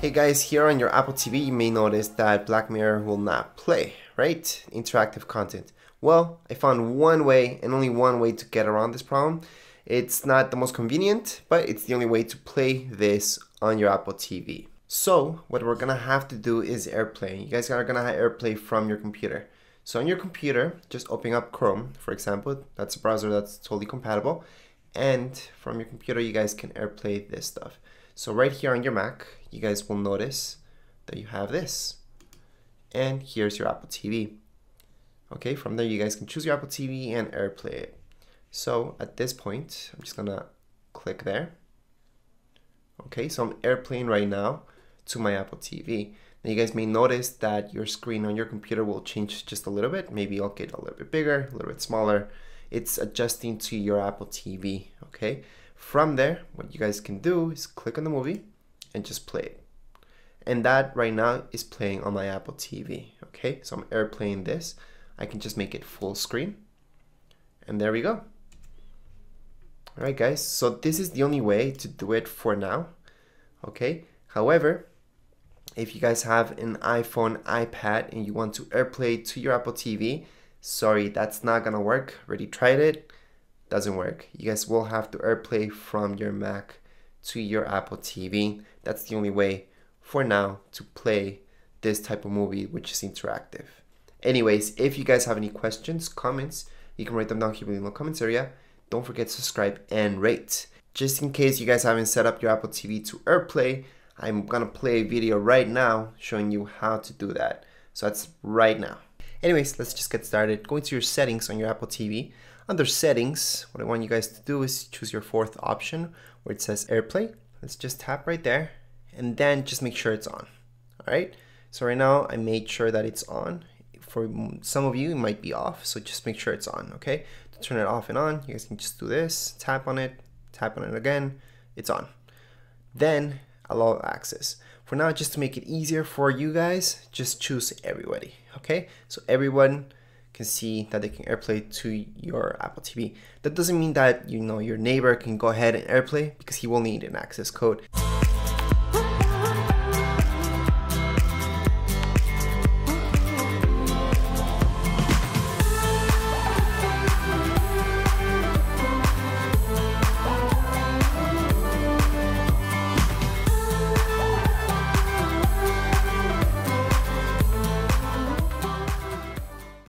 Hey guys, here on your Apple TV you may notice that Black Mirror will not play, right? Interactive content. Well, I found one way and only one way to get around this problem. It's not the most convenient, but it's the only way to play this on your Apple TV. So what we're gonna have to do is AirPlay. You guys are gonna have AirPlay from your computer. So on your computer, just open up Chrome, for example. That's a browser that's totally compatible. And from your computer, you guys can AirPlay this stuff. So right here on your Mac, you guys will notice that you have this. And here's your Apple TV. Okay, from there you guys can choose your Apple TV and AirPlay it. So at this point, I'm just gonna click there. Okay, so I'm AirPlaying right now to my Apple TV. Now you guys may notice that your screen on your computer will change just a little bit. Maybe it'll get a little bit bigger, a little bit smaller. It's adjusting to your Apple TV, okay? From there, what you guys can do is click on the movie and just play it. And that right now is playing on my Apple TV, okay? So I'm AirPlaying this. I can just make it full screen. And there we go. All right, guys, so this is the only way to do it for now, okay? However, if you guys have an iPhone, iPad, and you want to AirPlay to your Apple TV, sorry, that's not gonna work. Already tried it, doesn't work. You guys will have to AirPlay from your Mac to your Apple TV. That's the only way for now to play this type of movie, which is interactive. Anyways, if you guys have any questions, comments, you can write them down here in the comments area. Don't forget to subscribe and rate. Just in case you guys haven't set up your Apple TV to AirPlay, I'm gonna play a video right now showing you how to do that. So that's right now. Anyways, let's just get started. Go into your settings on your Apple TV. Under settings, what I want you guys to do is choose your fourth option where it says AirPlay. Let's just tap right there and then just make sure it's on. All right, so right now I made sure that it's on. For some of you, it might be off, so just make sure it's on, okay? To turn it off and on, you guys can just do this, tap on it again, it's on. Then allow access. For now, just to make it easier for you guys, just choose everybody, okay? So everyone can see that they can AirPlay to your Apple TV. That doesn't mean that your neighbor can go ahead and AirPlay because he will need an access code.